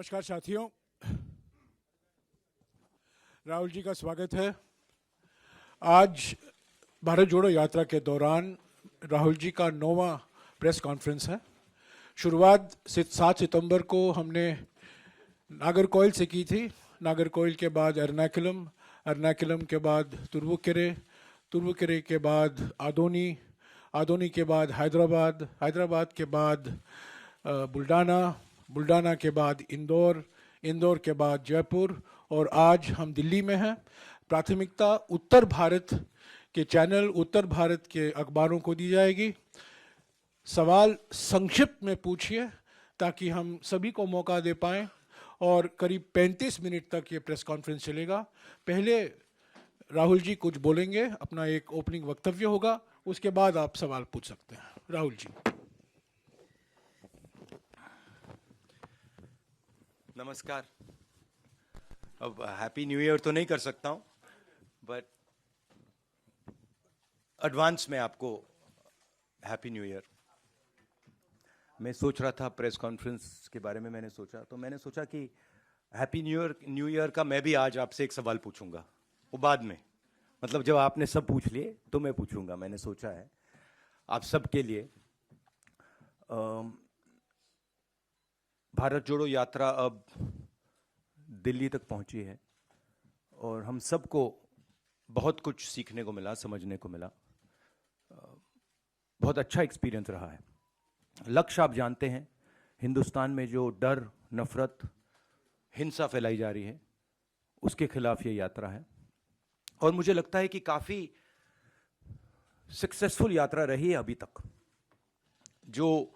नमस्कार साथियों, राहुल जी का स्वागत है। आज भारत जोड़ो यात्रा के दौरान राहुल जी का 9वां प्रेस कॉन्फ्रेंस है। शुरुआत 7 सितंबर को हमने नागरकोइल से की थी। नागरकोइल के बाद एर्नाकुलम, एर्नाकुलम के बाद तुरुवेकेरे, तुरुवेकेरे के बाद आदोनी, आदोनी के बाद हैदराबाद, हैदराबाद के बाद बुल्डाना, बुल्डाना के बाद इंदौर, इंदौर के बाद जयपुर और आज हम दिल्ली में हैं। प्राथमिकता उत्तर भारत के चैनल, उत्तर भारत के अखबारों को दी जाएगी। सवाल संक्षिप्त में पूछिए ताकि हम सभी को मौका दे पाएं और करीब 35 मिनट तक ये प्रेस कॉन्फ्रेंस चलेगा। पहले राहुल जी कुछ बोलेंगे, अपना एक ओपनिंग वक्तव्य होगा, उसके बाद आप सवाल पूछ सकते हैं। राहुल जी। नमस्कार। अब हैप्पी न्यू ईयर तो नहीं कर सकता हूं, बट एडवांस में आपको हैप्पी न्यू ईयर। मैं सोच रहा था प्रेस कॉन्फ्रेंस के बारे में, मैंने सोचा कि हैप्पी न्यू ईयर का मैं भी आज आपसे एक सवाल पूछूंगा, वो बाद में, मतलब जब आपने सब पूछ लिए तो मैं पूछूंगा। मैंने सोचा है आप सबके लिए। भारत जोड़ो यात्रा अब दिल्ली तक पहुंची है और हम सबको बहुत कुछ सीखने को मिला, समझने को मिला। बहुत अच्छा एक्सपीरियंस रहा है। लक्ष्य आप जानते हैं, हिंदुस्तान में जो डर, नफरत, हिंसा फैलाई जा रही है, उसके खिलाफ ये यात्रा है। और मुझे लगता है कि काफ़ी सक्सेसफुल यात्रा रही है अभी तक, जो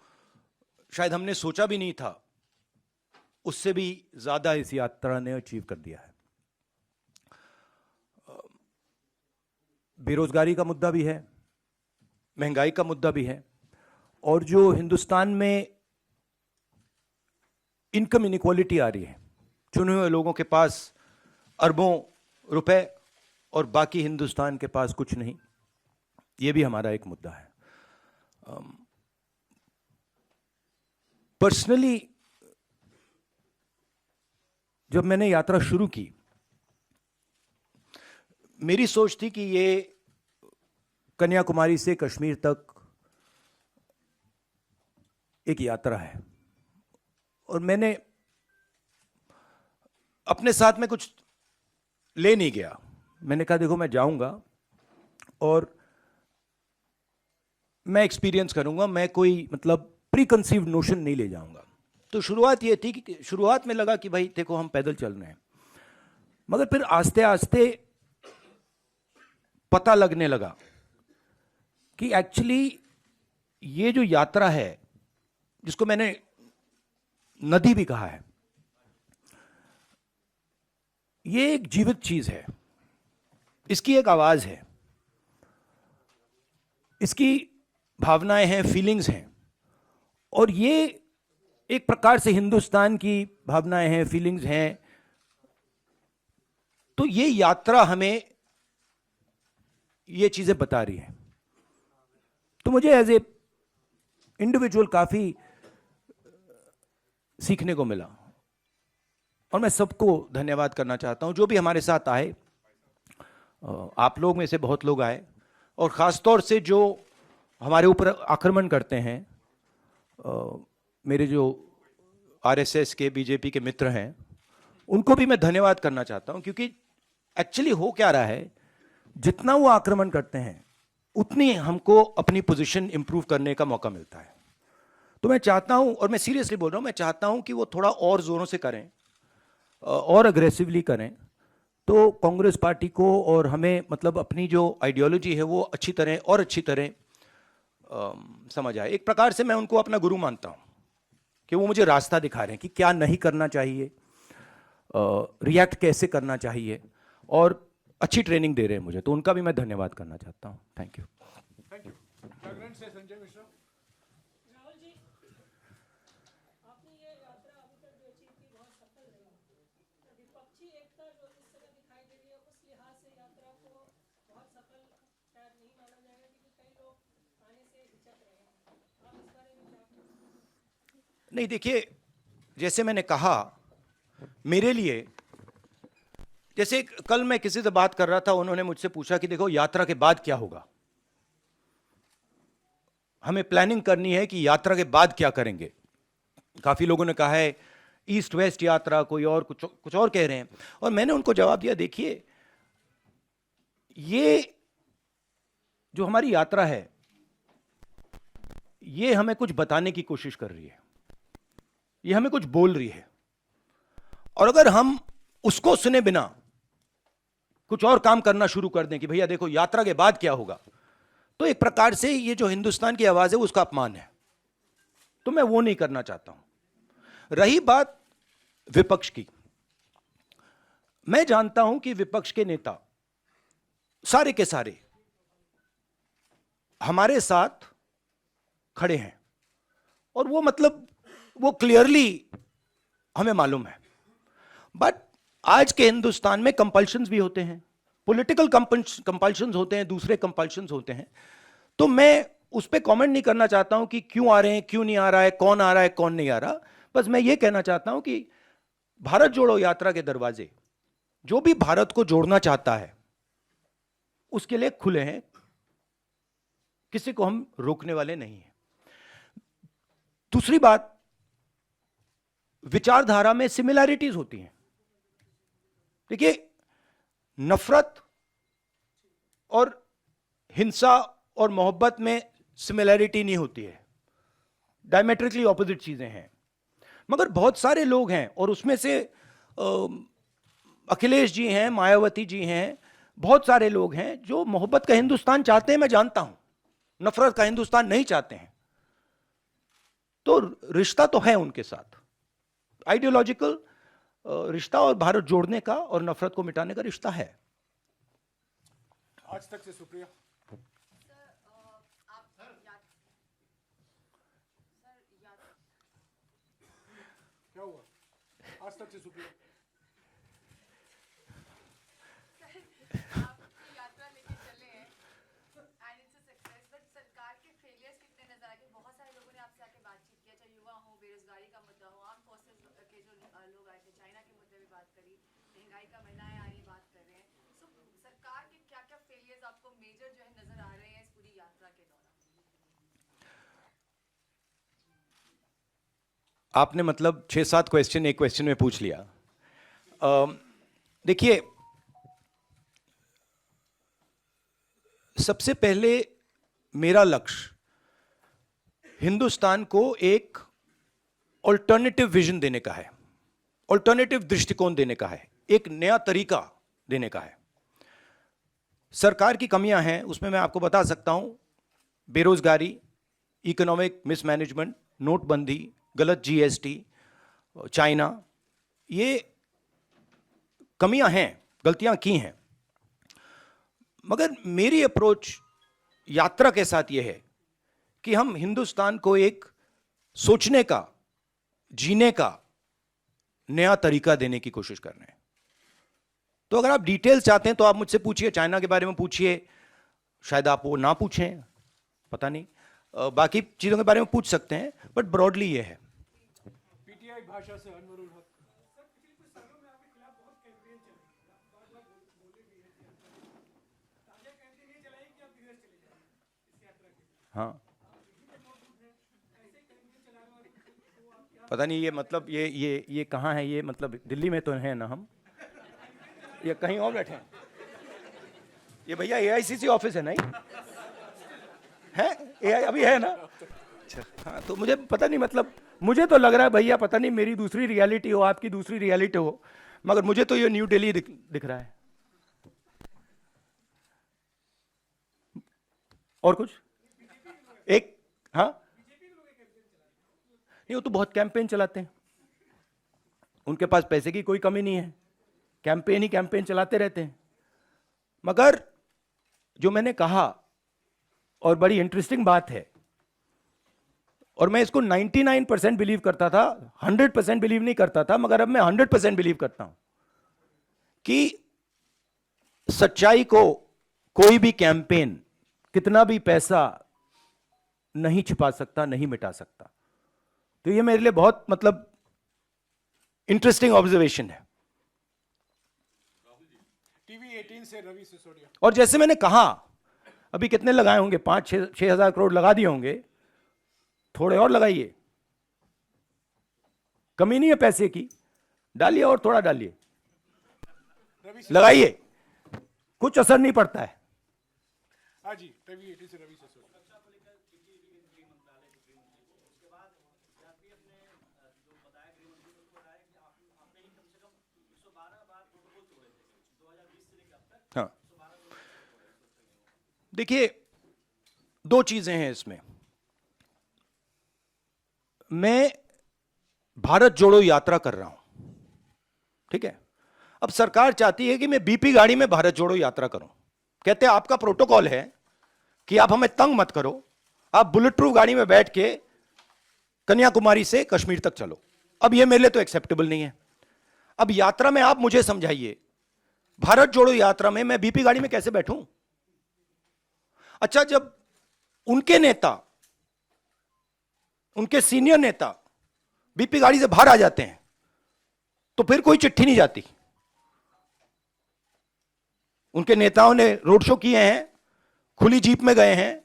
शायद हमने सोचा भी नहीं था, उससे भी ज़्यादा इस यात्रा ने अचीव कर दिया है। बेरोजगारी का मुद्दा भी है, महंगाई का मुद्दा भी है, और जो हिंदुस्तान में इनकम इनइक्वालिटी आ रही है, चुने हुए लोगों के पास अरबों रुपए और बाकी हिंदुस्तान के पास कुछ नहीं, ये भी हमारा एक मुद्दा है। पर्सनली जब मैंने यात्रा शुरू की, मेरी सोच थी कि ये कन्याकुमारी से कश्मीर तक एक यात्रा है, और मैंने अपने साथ में कुछ ले नहीं गया। मैंने कहा देखो, मैं जाऊंगा और मैं एक्सपीरियंस करूंगा, मैं कोई मतलब प्री कंसीव्ड नोशन नहीं ले जाऊंगा। तो शुरुआत ये थी कि शुरुआत में लगा कि भाई देखो हम पैदल चल रहे हैं, मगर फिर आस्ते आस्ते पता लगने लगा कि एक्चुअली ये जो यात्रा है, जिसको मैंने नदी भी कहा है, ये एक जीवित चीज है। इसकी एक आवाज है, इसकी भावनाएं हैं, फीलिंग्स हैं, और ये एक प्रकार से हिंदुस्तान की भावनाएं हैं, फीलिंग्स हैं। तो ये यात्रा हमें ये चीजें बता रही है। तो मुझे एज ए इंडिविजुअल काफी सीखने को मिला, और मैं सबको धन्यवाद करना चाहता हूं जो भी हमारे साथ आए। आप लोग में से बहुत लोग आए, और खासतौर से जो हमारे ऊपर आक्रमण करते हैं, मेरे जो आरएसएस के, बीजेपी के मित्र हैं, उनको भी मैं धन्यवाद करना चाहता हूं, क्योंकि एक्चुअली हो क्या रहा है, जितना वो आक्रमण करते हैं उतनी हमको अपनी पोजीशन इंप्रूव करने का मौका मिलता है। तो मैं चाहता हूं, और मैं सीरियसली बोल रहा हूं, मैं चाहता हूं कि वो थोड़ा और जोरों से करें और अग्रेसिवली करें, तो कांग्रेस पार्टी को और हमें, मतलब अपनी जो आइडियोलॉजी है वो अच्छी तरह समझ आए। एक प्रकार से मैं उनको अपना गुरु मानता हूं कि वो मुझे रास्ता दिखा रहे हैं कि क्या नहीं करना चाहिए, रिएक्ट कैसे करना चाहिए, और अच्छी ट्रेनिंग दे रहे हैं मुझे। तो उनका भी मैं धन्यवाद करना चाहता हूं। Thank you. Thank you. Jagran से संजय मिश्रा। राहुल जी, आपने ये यात्रा अभी तक जो अचीव की बहुत सफल रही। विपक्षी एकता जो इस समय दिखाई दे रही है, उस लिहाज से यात्रा को बहुत सफल शायद नहीं माना जाएगा, क्योंकि कई लोग आने से हिचक रहे हैं। आप इस बारे में क्या? नहीं, देखिए, जैसे मैंने कहा मेरे लिए, जैसे कल मैं किसी से बात कर रहा था, उन्होंने मुझसे पूछा कि देखो यात्रा के बाद क्या होगा, हमें प्लानिंग करनी है कि यात्रा के बाद क्या करेंगे। काफी लोगों ने कहा है ईस्ट वेस्ट यात्रा, कोई और कुछ और कह रहे हैं, और मैंने उनको जवाब दिया, देखिए ये जो हमारी यात्रा है ये हमें कुछ बताने की कोशिश कर रही है, ये हमें कुछ बोल रही है, और अगर हम उसको सुने बिना कुछ और काम करना शुरू कर दें कि भैया देखो यात्रा के बाद क्या होगा, तो एक प्रकार से ये जो हिंदुस्तान की आवाज है उसका अपमान है। तो मैं वो नहीं करना चाहता हूं। रही बात विपक्ष की, मैं जानता हूं कि विपक्ष के नेता सारे के सारे हमारे साथ खड़े हैं, और वो मतलब वो क्लियरली हमें मालूम है। बट आज के हिंदुस्तान में कंपल्शंस भी होते हैं, पॉलिटिकल कंपल्शंस होते हैं, दूसरे कंपल्शंस होते हैं। तो मैं उस पर कमेंट नहीं करना चाहता हूं कि क्यों आ रहे हैं, क्यों नहीं आ रहा है, कौन आ रहा है, कौन नहीं आ रहा। बस मैं ये कहना चाहता हूं कि भारत जोड़ो यात्रा के दरवाजे जो भी भारत को जोड़ना चाहता है उसके लिए खुले हैं, किसी को हम रोकने वाले नहीं हैं। दूसरी बात, विचारधारा में सिमिलैरिटीज होती हैं। देखिए, नफरत और हिंसा और मोहब्बत में सिमिलैरिटी नहीं होती है, डायमेट्रिकली ऑपोजिट चीजें हैं। मगर बहुत सारे लोग हैं, और उसमें से अखिलेश जी हैं, मायावती जी हैं, बहुत सारे लोग हैं जो मोहब्बत का हिंदुस्तान चाहते हैं, मैं जानता हूं, नफरत का हिंदुस्तान नहीं चाहते हैं। तो रिश्ता तो है उनके साथ, आइडियोलॉजिकल रिश्ता, और भारत जोड़ने का और नफरत को मिटाने का रिश्ता है। आज तक से सुप्रिया। क्या हुआ? आज तक से सुप्रिया। यात्रा लेके चले हैं and it's a success, but सरकार के फेलियर्स कितने नजर आए? बहुत सारे लोगों ने आपसे आके बातचीत किया, चाहे युवा हो, बेरोजगारी का मुद्दा हो, आर्म फोर्सेस के जो लोग आए थे, चाइना के मुद्दे पे बात करी, महंगाई का, महिलाएं आ रही बात कर रहे हैं। सो सरकार के क्या क्या फेलियर्स आपको मेजर जो है नजर आ रहे हैं इस पूरी यात्रा के दौरान? आपने मतलब 6-7 क्वेश्चन एक क्वेश्चन में पूछ लिया। देखिए, सबसे पहले मेरा लक्ष्य हिंदुस्तान को एक ऑल्टरनेटिव विजन देने का है, ऑल्टरनेटिव दृष्टिकोण देने का है, एक नया तरीका देने का है। सरकार की कमियां हैं, उसमें मैं आपको बता सकता हूं, बेरोजगारी, इकोनॉमिक मिसमैनेजमेंट, नोटबंदी, गलत जीएसटी, चाइना, ये कमियां हैं, गलतियां की हैं। मगर मेरी अप्रोच यात्रा के साथ यह है कि हम हिंदुस्तान को एक सोचने का, जीने का नया तरीका देने की कोशिश कर रहे हैं। तो अगर आप डिटेल्स चाहते हैं तो आप मुझसे पूछिए, चाइना के बारे में पूछिए, शायद आप वो ना पूछें, पता नहीं, बाकी चीजों के बारे में पूछ सकते हैं, बट ब्रॉडली ये है। पीटीआई भाषा से अनवरुल हक। हाँ, पता नहीं ये मतलब ये कहाँ है, ये मतलब दिल्ली में तो है ना, हम ये कहीं और बैठे हैं? ये भैया एआईसीसी ऑफिस है नहीं है? एआई अभी है ना? अच्छा, हाँ, तो मुझे पता नहीं, मतलब मुझे तो लग रहा है भैया, पता नहीं मेरी दूसरी रियलिटी हो, आपकी दूसरी रियलिटी हो, मगर मुझे तो ये न्यू दिल्ली दिख रहा है। और कुछ एक, हाँ, नहीं, वो तो बहुत कैंपेन चलाते हैं, उनके पास पैसे की कोई कमी नहीं है, कैंपेन ही कैंपेन चलाते रहते हैं। मगर जो मैंने कहा, और बड़ी इंटरेस्टिंग बात है, और मैं इसको 99% बिलीव करता था, 100% बिलीव नहीं करता था, मगर अब मैं 100% बिलीव करता हूं कि सच्चाई को कोई भी कैंपेन, कितना भी पैसा नहीं छिपा सकता, नहीं मिटा सकता। तो ये मेरे लिए बहुत मतलब इंटरेस्टिंग ऑब्जर्वेशन है। टीवी 18 से रवि सिसोदिया। और जैसे मैंने कहा, अभी कितने लगाए होंगे, 5-6 हजार करोड़ लगा दिए होंगे, थोड़े और लगाइए, कमी नहीं है पैसे की, डालिए और थोड़ा डालिए, लगाइए, कुछ असर नहीं पड़ता है। हाँ जी, टीवी 18 से रवि सिसोदिया। हाँ, देखिए, दो चीजें हैं इसमें। मैं भारत जोड़ो यात्रा कर रहा हूं, ठीक है। अब सरकार चाहती है कि मैं बीपी गाड़ी में भारत जोड़ो यात्रा करूं। कहते हैं आपका प्रोटोकॉल है कि आप हमें तंग मत करो, आप बुलेट प्रूफ गाड़ी में बैठ के कन्याकुमारी से कश्मीर तक चलो। अब यह मेरे लिए तो एक्सेप्टेबल नहीं है। अब यात्रा में आप मुझे समझाइए, भारत जोड़ो यात्रा में मैं बीपी गाड़ी में कैसे बैठूं? अच्छा, जब उनके नेता, उनके सीनियर नेता बीपी गाड़ी से बाहर आ जाते हैं तो फिर कोई चिट्ठी नहीं जाती। उनके नेताओं ने रोड शो किए हैं, खुली जीप में गए हैं,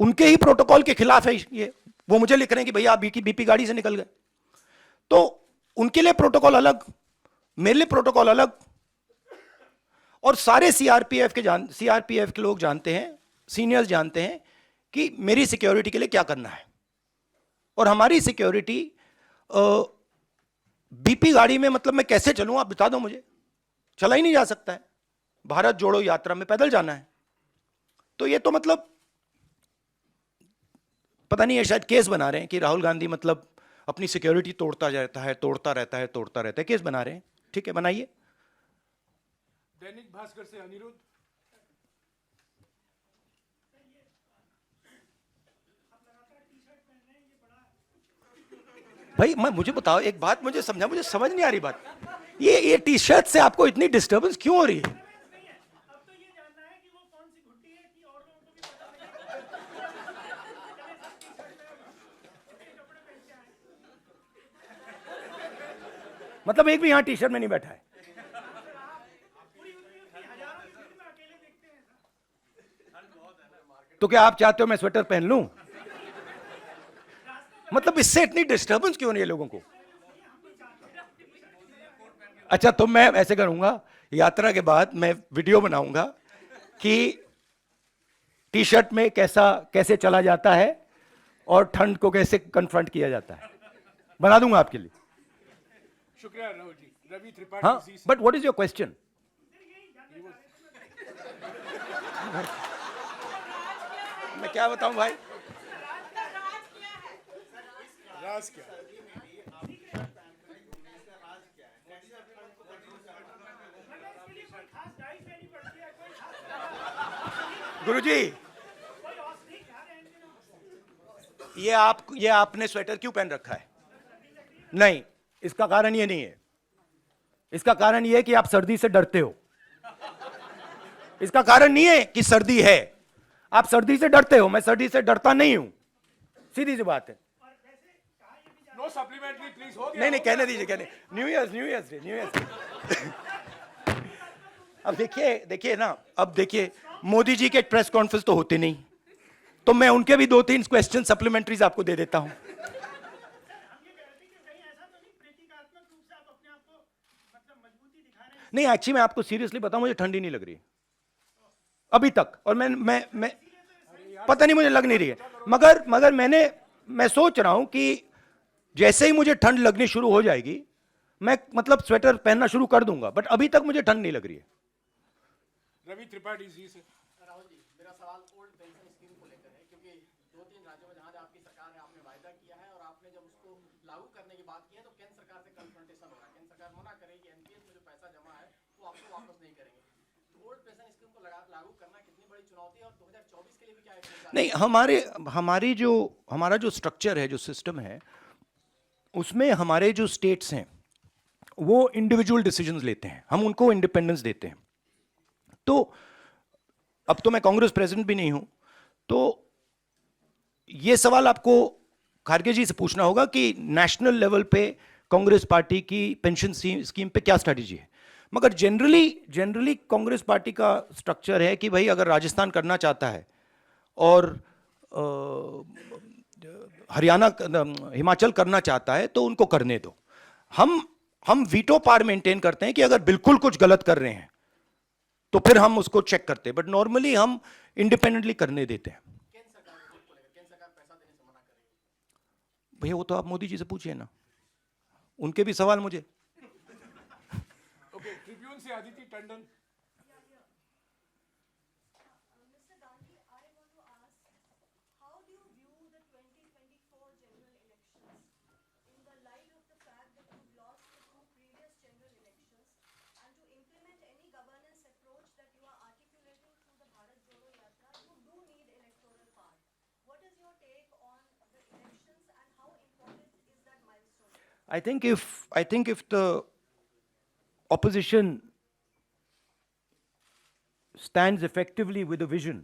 उनके ही प्रोटोकॉल के खिलाफ है ये। वो मुझे लिख रहे हैं कि भैया आप बीपी गाड़ी से निकल गए। तो उनके लिए प्रोटोकॉल अलग, मेरे लिए प्रोटोकॉल अलग। और सारे सीआरपीएफ के लोग जानते हैं, सीनियर्स जानते हैं कि मेरी सिक्योरिटी के लिए क्या करना है। और हमारी सिक्योरिटी बीपी गाड़ी में, मतलब मैं कैसे चलूं आप बता दो मुझे। चला ही नहीं जा सकता है, भारत जोड़ो यात्रा में पैदल जाना है। तो ये तो मतलब पता नहीं है, शायद केस बना रहे हैं कि राहुल गांधी मतलब अपनी सिक्योरिटी तोड़ता रहता है, केस बना रहे हैं। ठीक है, बनाइए। दैनिक भास्कर से अनिरुद्ध। भाई मुझे बताओ एक बात, मुझे समझा, मुझे समझ नहीं आ रही बात। ये टी शर्ट से आपको इतनी डिस्टर्बेंस क्यों हो रही है? मतलब एक भी यहां टी शर्ट में नहीं बैठा है? तो क्या आप चाहते हो मैं स्वेटर पहन लूं? मतलब इससे इतनी डिस्टर्बेंस क्यों नहीं है लोगों को? अच्छा, तो मैं ऐसे करूंगा, यात्रा के बाद मैं वीडियो बनाऊंगा कि टी शर्ट में कैसे चला जाता है और ठंड को कैसे कन्फ्रंट किया जाता है, बना दूंगा आपके लिए। शुक्रिया राहुल जी। रवि त्रिपाठी। हाँ, but what is your question? मैं क्या बताऊं भाई? राज क्या? गुरुजी, ये आपने स्वेटर क्यों पहन रखा है? नहीं, इसका कारण ये नहीं है। इसका कारण ये है कि आप सर्दी से डरते हो। इसका कारण नहीं है कि सर्दी है, आप सर्दी से डरते हो। मैं सर्दी से डरता नहीं हूं, सीधी सी बात है। नो सप्लीमेंट्री प्लीज, हो गया। नहीं, कहने दीजिए। New years day. अब देखिए ना, अब देखिए, मोदी जी के प्रेस कॉन्फ्रेंस तो होते नहीं, तो मैं उनके भी 2-3 क्वेश्चन सप्लीमेंट्रीज आपको दे देता हूं। नहीं, एक्चुअली मैं आपको सीरियसली बताऊं, मुझे ठंडी नहीं लग रही अभी तक। और मैं पता नहीं, मुझे लग नहीं रही है। मगर मैं सोच रहा हूं कि जैसे ही मुझे ठंड लगनी शुरू हो जाएगी, मैं मतलब स्वेटर पहनना शुरू कर दूंगा। बट अभी तक मुझे ठंड नहीं लग रही है। रवि त्रिपाठी जी से। राहुल जी, मेरा सवाल ओल्ड पेंशन स्कीम को लेकर है, क्योंकि 2-3 राज्यों में जहां आपकी सरकार है, आपने वायदा किया है और आपने जब उसको लागू करने की बात की है तो केंद्र सरकार से कन्फ्रंटेशन हो रहा है। केंद्र सरकार मना करेगी एनपीएस में जो पैसा जमा है वो आपको वापस नहीं करेंगे। तो ओल्ड पेंशन स्कीम को लागू करना कितनी बड़ी चुनौती है और 2024 के लिए भी क्या है? नहीं, हमारा जो स्ट्रक्चर है, जो सिस्टम है, उसमें हमारे जो स्टेट्स हैं वो इंडिविजुअल डिसीजंस लेते हैं, हम उनको इंडिपेंडेंस देते हैं। तो अब तो मैं कांग्रेस प्रेसिडेंट भी नहीं हूं, तो ये सवाल आपको खारगे जी से पूछना होगा कि नेशनल लेवल पे कांग्रेस पार्टी की पेंशन स्कीम पे क्या स्ट्रैटेजी है। मगर जनरली कांग्रेस पार्टी का स्ट्रक्चर है कि भाई अगर राजस्थान करना चाहता है और हरियाणा हिमाचल करना चाहता है तो उनको करने दो। हम वीटो पावर मेंटेन करते हैं कि अगर बिल्कुल कुछ गलत कर रहे हैं तो फिर हम उसको चेक करते हैं, बट नॉर्मली हम इंडिपेंडेंटली करने देते हैं। केंद्र सरकार को लेकर केंद्र सरकार पैसा देने से मना करेगी? भैया वो तो आप मोदी जी से पूछिए ना, उनके भी सवाल मुझे। ओके, ट्रिब्यून से Aditi Tandon. Mr. Gandhi, I want to ask, how do you view the 2024 general elections in the light of the fact that you've lost the two previous general elections, and to implement any governance approach that you are articulating through the Bharat Jodo Yatra, you do need electoral power. What is your take on the elections and how important is that milestone? I think if the opposition stands effectively with a vision,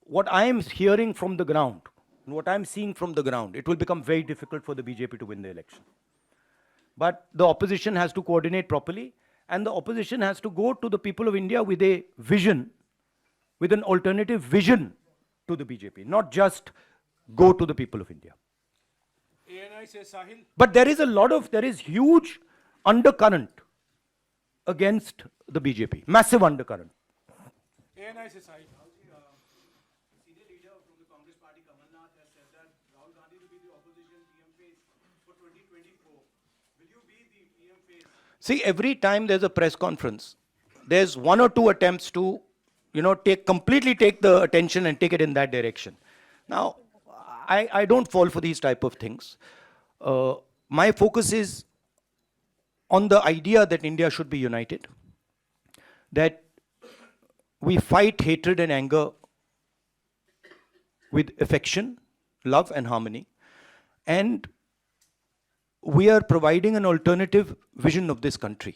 what I am hearing from the ground, what I am seeing from the ground, it will become very difficult for the BJP to win the election. But the opposition has to coordinate properly, and the opposition has to go to the people of India with a vision, with an alternative vision to the BJP, not just go to the people of India. ANI से साहिल। But there is huge undercurrent against the BJP, massive undercurrent. ANI से साहिल। Senior leader from the Congress Party, Kamal Nath, has said that Rahul Gandhi will be the opposition PM face for 2024. Will you be the PM face? See, every time there's a press conference, there's one or two attempts to, completely take the attention and take it in that direction. Now, I don't fall for these type of things. My focus is on the idea that India should be united, that we fight hatred and anger with affection, love and harmony, and we are providing an alternative vision of this country.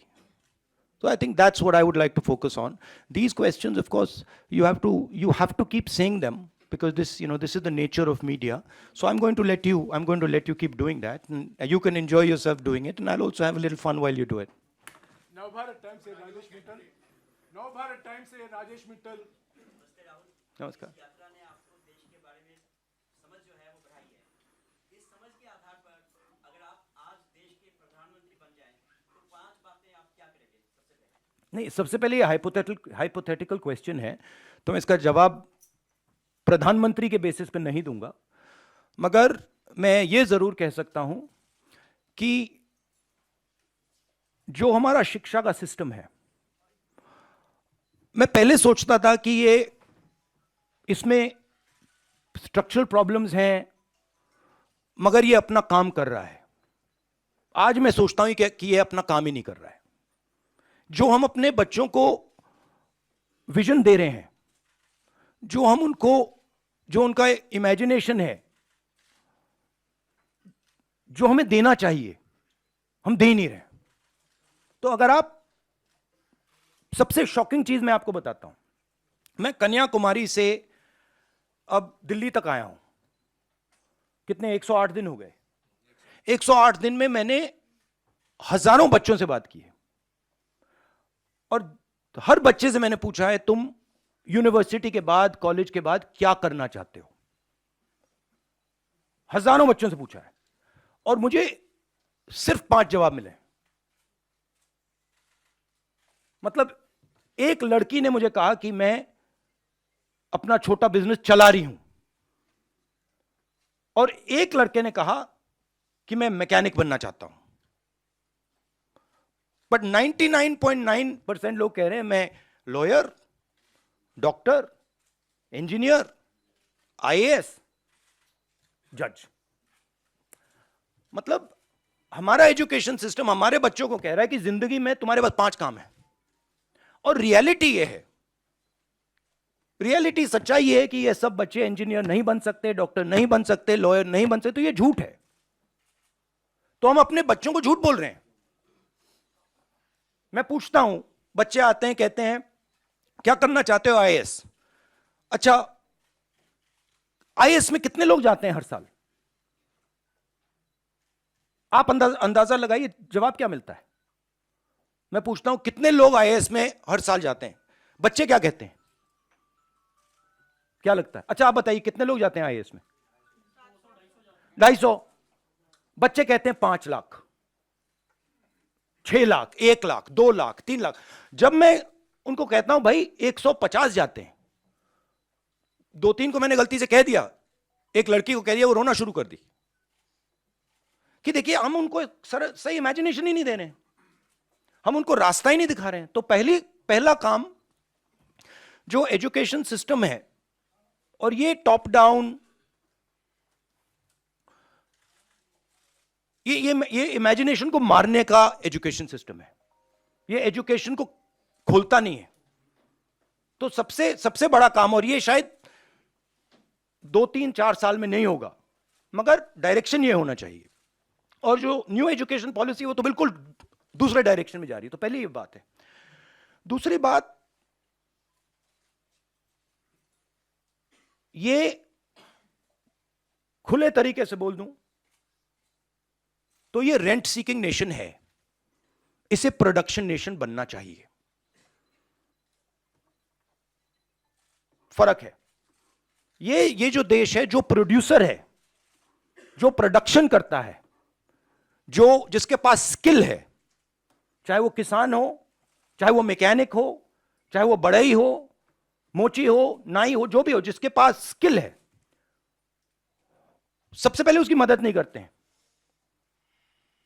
So I think that's what I would like to focus on. These questions, of course, you have to keep saying them, because this is the nature of media. So I'm going to let you keep doing that, and you can enjoy yourself doing it, and I'll also have a little fun while you do it. Navbharat times से Rajesh Mittal. Navbharat times से Rajesh Mittal. Namaskar. यात्रा ने आपको देश के बारे में समझ जो है वो बढ़ाई है। इस समझ के आधार पर अगर आप आज देश के प्रधानमंत्री बन जाएं तो 5 बातें आप क्या करेंगे सबसे पहले? नहीं, सबसे पहले ये हाइपोथेटिकल क्वेश्चन है, तो मैं इसका जवाब प्रधानमंत्री के बेसिस पे नहीं दूंगा, मगर मैं ये जरूर कह सकता हूं कि जो हमारा शिक्षा का सिस्टम है, मैं पहले सोचता था कि इसमें स्ट्रक्चरल प्रॉब्लम्स हैं, मगर ये अपना काम कर रहा है। आज मैं सोचता हूं कि ये अपना काम ही नहीं कर रहा है। जो हम अपने बच्चों को विजन दे रहे हैं, जो उनका इमेजिनेशन है, जो हमें देना चाहिए, हम दे नहीं रहे। तो अगर आप, सबसे शॉकिंग चीज मैं आपको बताता हूं, मैं कन्याकुमारी से अब दिल्ली तक आया हूं, कितने 108 दिन हो गए। 108 दिन में मैंने हजारों बच्चों से बात की है, और हर बच्चे से मैंने पूछा है तुम यूनिवर्सिटी के बाद, कॉलेज के बाद क्या करना चाहते हो। हजारों बच्चों से पूछा है और मुझे सिर्फ 5 जवाब मिले। मतलब एक लड़की ने मुझे कहा कि मैं अपना छोटा बिजनेस चला रही हूं, और एक लड़के ने कहा कि मैं मैकेनिक बनना चाहता हूं। बट 99.9% लोग कह रहे हैं मैं लॉयर, डॉक्टर, इंजीनियर, आईएएस, जज। मतलब हमारा एजुकेशन सिस्टम हमारे बच्चों को कह रहा है कि जिंदगी में तुम्हारे पास 5 काम है, और रियलिटी ये है, रियलिटी सच्चाई ये है कि ये सब बच्चे इंजीनियर नहीं बन सकते, डॉक्टर नहीं बन सकते, लॉयर नहीं बन सकते। तो ये झूठ है। तो हम अपने बच्चों को झूठ बोल रहे हैं। मैं पूछता हूं, बच्चे आते हैं, कहते हैं क्या करना चाहते हो? आईएएस। अच्छा, आईएएस में कितने लोग जाते हैं हर साल? आप अंदाजा लगाइए जवाब क्या मिलता है। मैं पूछता हूं कितने लोग आईएएस में हर साल जाते हैं, बच्चे क्या कहते हैं, क्या लगता है? अच्छा आप बताइए कितने लोग जाते हैं आईएएस में? 250। बच्चे कहते हैं 5 लाख, 6 लाख, 1 लाख, 2 लाख, 3 लाख। जब मैं उनको कहता हूं भाई 150 जाते हैं, 2-3 को मैंने गलती से कह दिया, एक लड़की को कह दिया, वो रोना शुरू कर दी कि देखिए हम उनको सही इमेजिनेशन ही नहीं दे रहे, हम उनको रास्ता ही नहीं दिखा रहे हैं। तो पहला काम जो एजुकेशन सिस्टम है, और ये टॉप डाउन, ये इमेजिनेशन को मारने का एजुकेशन सिस्टम है, ये एजुकेशन को खोलता नहीं है। तो सबसे बड़ा काम, और ये शायद 2-3-4 साल में नहीं होगा, मगर डायरेक्शन ये होना चाहिए। और जो न्यू एजुकेशन पॉलिसी वो तो बिल्कुल दूसरे डायरेक्शन में जा रही है। तो पहली ये बात है। दूसरी बात, ये खुले तरीके से बोल दूं तो ये रेंट सीकिंग नेशन है, इसे प्रोडक्शन नेशन बनना चाहिए। फर्क है। ये जो देश है, जो प्रोड्यूसर है, जो प्रोडक्शन करता है, जिसके पास स्किल है, चाहे वो किसान हो, चाहे वो मैकेनिक हो, चाहे वो बढ़ई हो, मोची हो, नाई हो, जो भी हो, जिसके पास स्किल है, सबसे पहले उसकी मदद नहीं करते हैं।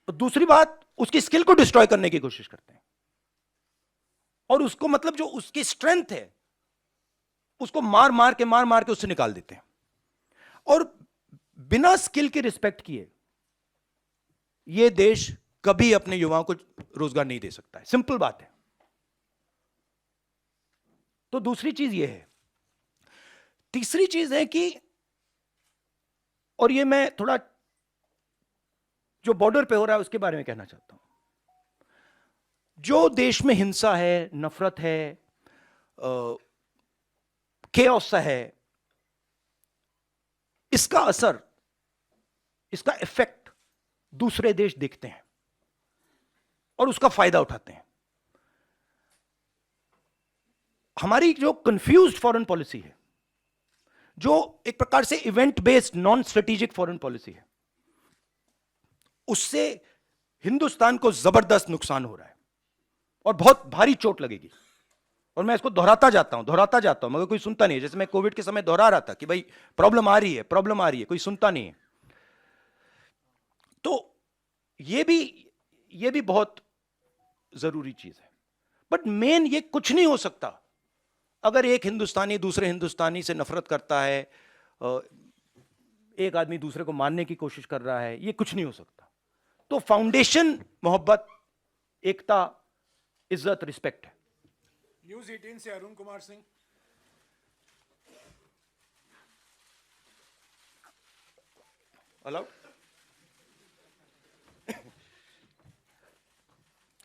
और दूसरी बात, उसकी स्किल को डिस्ट्रॉय करने की कोशिश करते हैं, और उसको मतलब जो उसकी स्ट्रेंथ है उसको मार मार के उससे निकाल देते हैं। और बिना स्किल के रिस्पेक्ट किए यह देश कभी अपने युवाओं को रोजगार नहीं दे सकता है, सिंपल बात है। तो दूसरी चीज यह है। तीसरी चीज है कि, और ये मैं थोड़ा जो बॉर्डर पे हो रहा है उसके बारे में कहना चाहता हूं। जो देश में हिंसा है, नफरत है, केओस सा है, इसका असर, इसका इफेक्ट दूसरे देश देखते हैं और उसका फायदा उठाते हैं। हमारी जो कंफ्यूज्ड फॉरेन पॉलिसी है, जो एक प्रकार से event based non strategic foreign policy है, उससे हिंदुस्तान को जबरदस्त नुकसान हो रहा है और बहुत भारी चोट लगेगी। और मैं इसको दोहराता जाता हूं मगर कोई सुनता नहीं है। जैसे मैं कोविड के समय दोहरा रहा था कि भाई प्रॉब्लम आ रही है, कोई सुनता नहीं है। तो ये भी बहुत जरूरी चीज है। बट मेन ये कुछ नहीं हो सकता अगर एक हिंदुस्तानी दूसरे हिंदुस्तानी से नफरत करता है, एक आदमी दूसरे को मारने की कोशिश कर रहा है, ये कुछ नहीं हो सकता। तो फाउंडेशन मोहब्बत, एकता, इज्जत, रिस्पेक्ट है। न्यूज 18 से अरुण कुमार सिंह। अलाउ।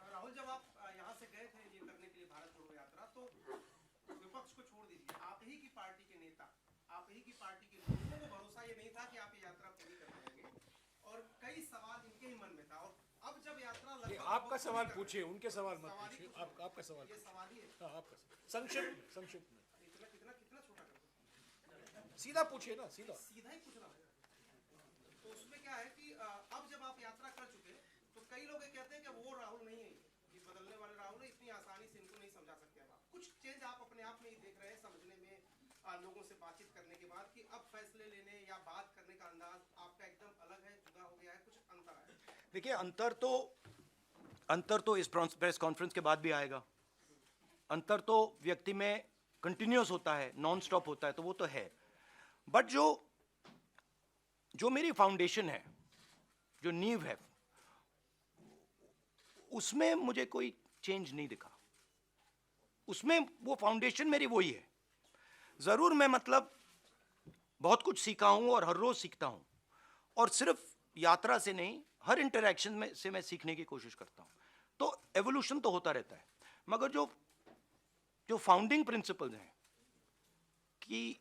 राहुल, जब आप यहाँ से गए थे ये करने के लिए भारत जोड़ो यात्रा, तो विपक्ष को छोड़ दीजिए, आप ही की पार्टी के नेता, आप ही की पार्टी के लोगों को भरोसा ये नहीं था कि आप ये यात्रा पूरी कर पाएंगे, और कई सवाल इनके ही मन में था। और अब जब यात्रा आपका सवाल पूछिए, उनके सवाल मत पूछिए। आपका सवाल, ये सवाल ही है, हाँ, आपका संक्षिप्त में कितना छोटा कर दो, सीधा पूछिए ना, सीधा ही पूछना है। तो उसमें क्या है कि अब जब आप यात्रा कर चुके, तो कई लोग ये कहते हैं कि वो राहुल नहीं है, ये बदलने वाले राहुल है, इतनी आसानी से इनको नहीं समझा सकते। अब आप कुछ चेंज आप अपने आप में ही देख रहे हैं, समझने में, लोगों से बातचीत करने के बाद, कि अब फैसले लेने या बात करने का अंदाज आपका एकदम अलग है, जुदा हो गया है, कुछ अंतर है। देखिए, अंतर तो इस प्रेस कॉन्फ्रेंस के बाद भी आएगा। अंतर तो व्यक्ति में कंटिन्यूअस होता है, नॉन स्टॉप होता है, तो वो तो है। बट जो मेरी फाउंडेशन है, जो नींव है, उसमें मुझे कोई चेंज नहीं दिखा। उसमें वो फाउंडेशन मेरी वही है। जरूर मैं मतलब बहुत कुछ सीखा हूं और हर रोज सीखता हूं, और सिर्फ यात्रा से नहीं, हर इंटरैक्शन में से मैं सीखने की कोशिश करता हूं। तो एवोल्यूशन तो होता रहता है, मगर जो फाउंडिंग प्रिंसिपल्स हैं कि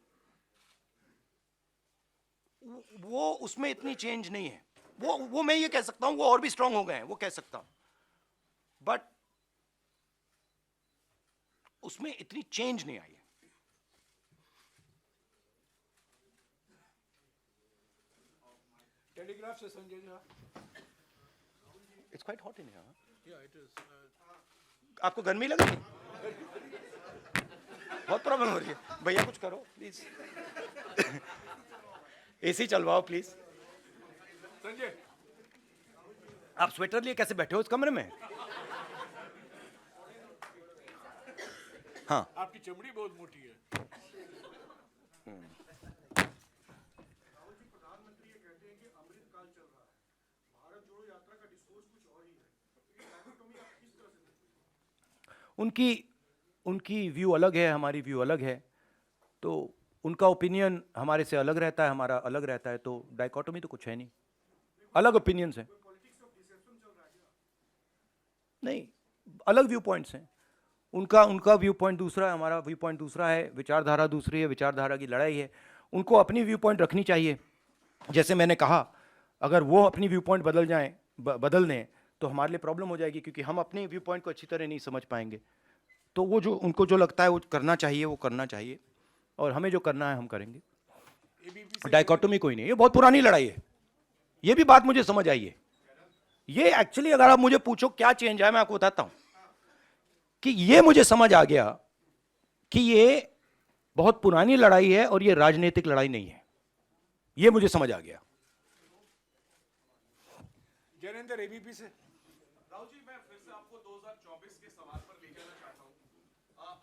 वो उसमें इतनी चेंज नहीं है। वो मैं ये कह सकता हूं, वो और भी स्ट्रांग हो गए हैं, वो कह सकता हूं, बट उसमें इतनी चेंज नहीं आई है। टेलीग्राफ से Sanjay Jha. It's quite hot in here. आपको गर्मी लग रही है? बहुत प्रॉब्लम हो रही है भैया, कुछ करो प्लीज। एसी चलवाओ प्लीज। संजय, आप स्वेटर लिए कैसे बैठे हो इस कमरे में? हाँ, आपकी चमड़ी बहुत मोटी है। उनकी व्यू अलग है, हमारी व्यू अलग है, तो उनका ओपिनियन हमारे से अलग रहता है, हमारा अलग रहता है, तो डाइकोटोमी तो कुछ है नहीं, अलग ओपिनियंस हैं। नहीं, अलग व्यू पॉइंट्स हैं। उनका व्यू पॉइंट दूसरा है, हमारा व्यू पॉइंट दूसरा है, विचारधारा दूसरी है, विचारधारा की लड़ाई है। उनको अपनी व्यू पॉइंट रखनी चाहिए। जैसे मैंने कहा, अगर वो अपनी व्यू पॉइंट बदल दें तो हमारे लिए प्रॉब्लम हो जाएगी, क्योंकि हम अपने व्यू पॉइंट को अच्छी तरह नहीं समझ पाएंगे। तो वो जो उनको जो लगता है वो करना चाहिए, वो करना चाहिए, और हमें जो करना है हम करेंगे। डाइकोटोमी कोई नहीं, ये बहुत पुरानी लड़ाई है। ये भी बात मुझे समझ आई है। ये एक्चुअली अगर आप मुझे पूछो क्या चेंज आया, मैं आपको बताता हूं कि ये मुझे समझ आ गया कि ये बहुत पुरानी लड़ाई है और ये राजनीतिक लड़ाई नहीं है। ये मुझे समझ आ गया। जैनेंद्र, एबीपी से। राहुल जी, मैं फिर से आपको 2024 के सवाल पर ले जाना चाहता हूँ।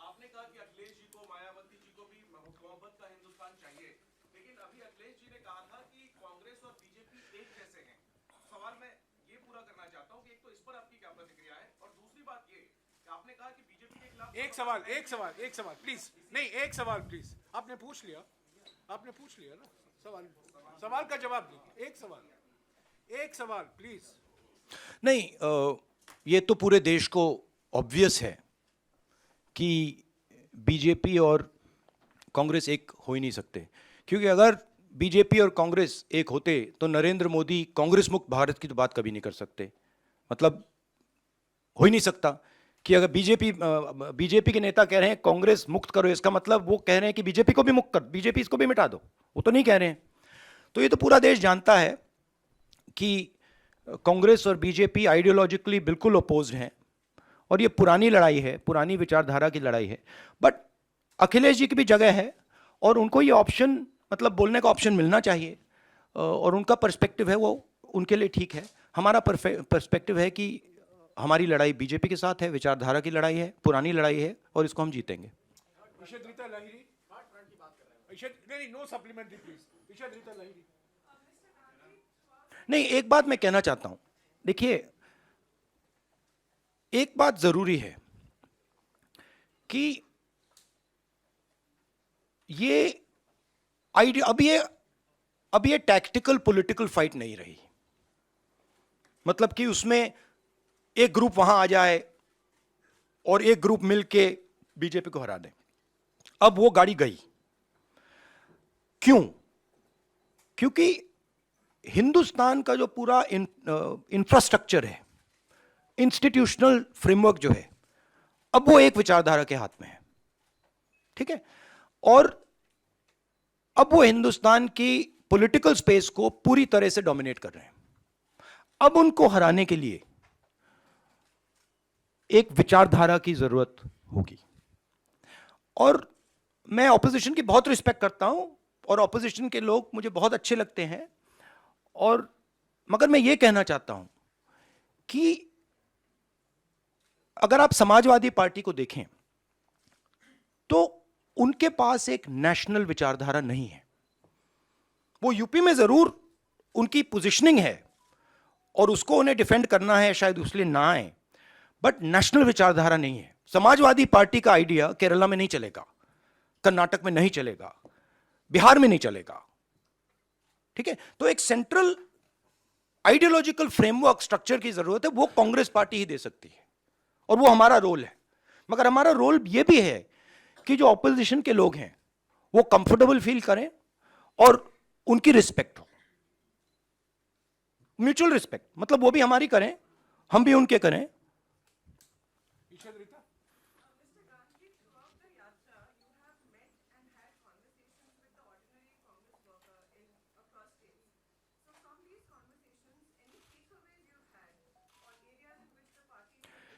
आपने कहा कि अखिलेश जी को, मायावती जी को भी मोहब्बत का हिंदुस्तान चाहिए, लेकिन अभी अखिलेश जी ने कहा था कि कांग्रेस और बीजेपी एक जैसे हैं। सवाल मैं ये पूरा करना चाहता हूँ कि एक तो इस पर आपकी क्या प्रतिक्रिया है, और दूसरी बात ये कि आपने कहा कि बीजेपी के खिलाफ एक सवाल प्लीज। नहीं, एक सवाल प्लीज। आपने पूछ लिया ना सवाल का जवाब दीजिए। एक सवाल प्लीज। नहीं, ये तो पूरे देश को ऑब्वियस है कि बीजेपी और कांग्रेस एक हो ही नहीं सकते, क्योंकि अगर बीजेपी और कांग्रेस एक होते तो नरेंद्र मोदी कांग्रेस मुक्त भारत की तो बात कभी नहीं कर सकते। मतलब हो ही नहीं सकता कि अगर बीजेपी के नेता कह रहे हैं कांग्रेस मुक्त करो, इसका मतलब वो कह रहे हैं कि बीजेपी को भी मुक्त कर, बीजेपी इसको भी मिटा दो। वो तो नहीं कह रहे हैं। तो ये तो पूरा देश जानता है कि कांग्रेस और बीजेपी आइडियोलॉजिकली बिल्कुल अपोज्ड हैं, और ये पुरानी लड़ाई है, पुरानी विचारधारा की लड़ाई है। बट अखिलेश जी की भी जगह है, और उनको ये ऑप्शन, मतलब बोलने का ऑप्शन मिलना चाहिए, और उनका पर्सपेक्टिव है वो उनके लिए ठीक है। हमारा पर्सपेक्टिव है कि हमारी लड़ाई बीजेपी के साथ है, विचारधारा की लड़ाई है, पुरानी लड़ाई है, और इसको हम जीतेंगे। No supplementary please. नहीं, एक बात मैं कहना चाहता हूं। देखिए, एक बात जरूरी है कि ये आइडिया अब ये टैक्टिकल पॉलिटिकल फाइट नहीं रही। मतलब कि उसमें एक ग्रुप वहां आ जाए और एक ग्रुप मिलके बीजेपी को हरा दे। अब वो गाड़ी गई। क्यों? क्योंकि हिंदुस्तान का जो पूरा इंफ्रास्ट्रक्चर है, इंस्टीट्यूशनल फ्रेमवर्क जो है, अब वो एक विचारधारा के हाथ में है। ठीक है? और अब वो हिंदुस्तान की पॉलिटिकल स्पेस को पूरी तरह से डोमिनेट कर रहे हैं। अब उनको हराने के लिए एक विचारधारा की जरूरत होगी। और मैं ऑपोजिशन की बहुत रिस्पेक्ट करता हूं, और ऑपोजिशन के लोग मुझे बहुत अच्छे लगते हैं, और मगर मैं ये कहना चाहता हूं कि अगर आप समाजवादी पार्टी को देखें तो उनके पास एक नेशनल विचारधारा नहीं है। वो यूपी में जरूर उनकी पोजीशनिंग है और उसको उन्हें डिफेंड करना है, शायद उसलिए ना आए, बट नेशनल विचारधारा नहीं है। समाजवादी पार्टी का आइडिया केरला में नहीं चलेगा, कर्नाटक में नहीं चलेगा, बिहार में नहीं चलेगा। ठीक है? तो एक सेंट्रल आइडियोलॉजिकल फ्रेमवर्क स्ट्रक्चर की जरूरत है, वो कांग्रेस पार्टी ही दे सकती है, और वो हमारा रोल है। मगर हमारा रोल ये भी है कि जो ऑपोजिशन के लोग हैं वो कंफर्टेबल फील करें और उनकी रिस्पेक्ट हो। म्यूचुअल रिस्पेक्ट, मतलब वो भी हमारी करें, हम भी उनके करें.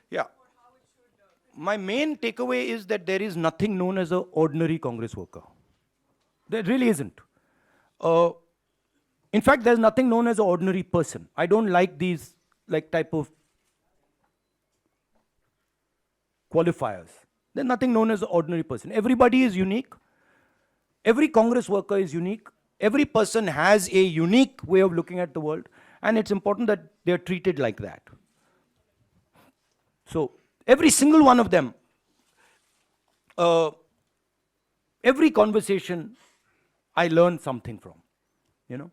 Yeah. My main takeaway is that there is nothing known as an ordinary Congress worker. There really isn't. In fact, there's nothing known as an ordinary person. I don't like these type of qualifiers. There's nothing known as an ordinary person. Everybody is unique. Every Congress worker is unique. Every person has a unique way of looking at the world, and it's important that they're treated like that. So, every single one of them, every conversation, I learn something from, you know.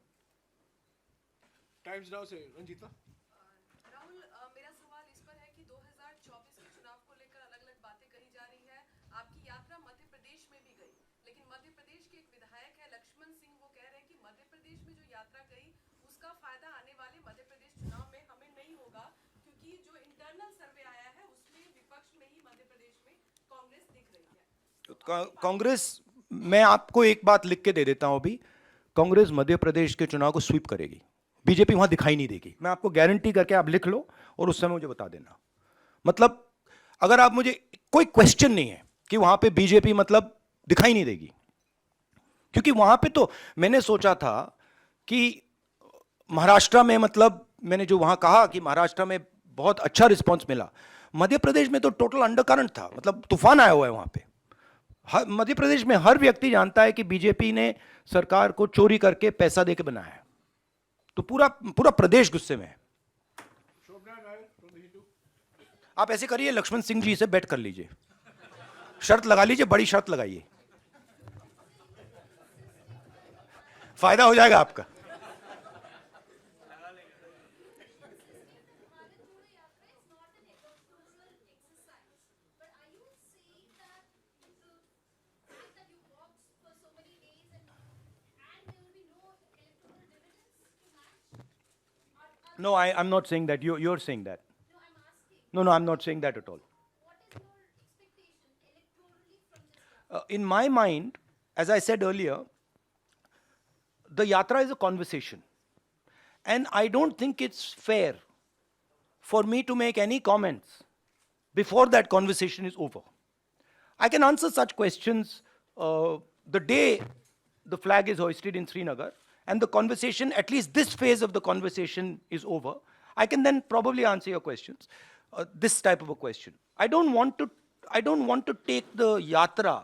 Times now से रंजीता. राहुल, मेरा सवाल इस पर है कि 2024 के चुनाव को लेकर अलग-अलग बातें कही जा रही है. आपकी यात्रा मध्य प्रदेश में भी गई, लेकिन मध्य प्रदेश के एक विधायक है लक्ष्मण सिंह, वो कह रहे हैं कि मध्य प्रदेश में जो यात्रा गई उसका फायदा आने वाले मध्य प्रदेश चुनाव में हमें नहीं होगा, क्योंकि जो इंटरनल सर्वे आया है उसमें विपक्ष में ही मध्य प्रदेश में कांग्रेस दिख रही है. कांग्रेस, मैं आपको एक बात लिख के दे देता हूं अभी, कांग्रेस मध्य प्रदेश के चुनाव को स्वीप करेगी. बीजेपी वहां दिखाई नहीं देगी. मैं आपको गारंटी करके, आप लिख लो और उस समय मुझे बता देना. मतलब अगर आप मुझे, कोई क्वेश्चन नहीं है कि वहां पे बीजेपी मतलब दिखाई नहीं देगी, क्योंकि वहां पे तो मैंने सोचा था कि महाराष्ट्र में, मतलब मैंने जो वहां कहा कि महाराष्ट्र में बहुत अच्छा रिस्पांस मिला, मध्य प्रदेश में तो टोटल अंडरकरंट था, मतलब तूफान आया हुआ है वहां पे. मध्य प्रदेश में हर व्यक्ति जानता है कि बीजेपी ने सरकार को चोरी करके पैसा देके बनाया है, तो पूरा पूरा प्रदेश गुस्से में है. आप ऐसे करिए, लक्ष्मण सिंह जी से बैट कर लीजिए, शर्त लगा लीजिए, बड़ी शर्त लगाइए, फायदा हो जाएगा आपका. No, I'm not saying that. You're saying that. No, I'm not saying that at all. In my mind, as I said earlier, the yatra is a conversation. And I don't think it's fair for me to make any comments before that conversation is over. I can answer such questions the day the flag is hoisted in Srinagar, and the conversation, at least this phase of the conversation is over. I can then probably answer your questions. This type of a question. I don't want to take the yatra,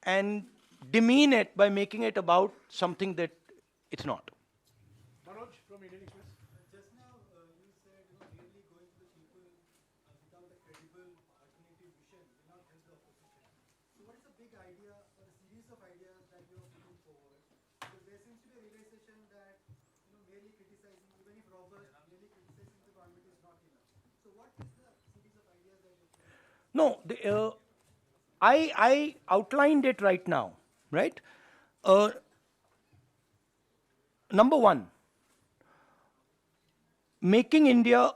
and demean it by making it about something that it's not. Manoj from Indian Express. Just now, you said, really going to the people without a credible alternative vision will not help the opposition. So what is the big idea or the series of ideas that you are putting forward? Because there seems to be a realization that, merely criticizing, even if robust, merely criticizing the government is not enough. So what is the series of ideas that you are putting? No, I outlined it right now, right? Number one, making India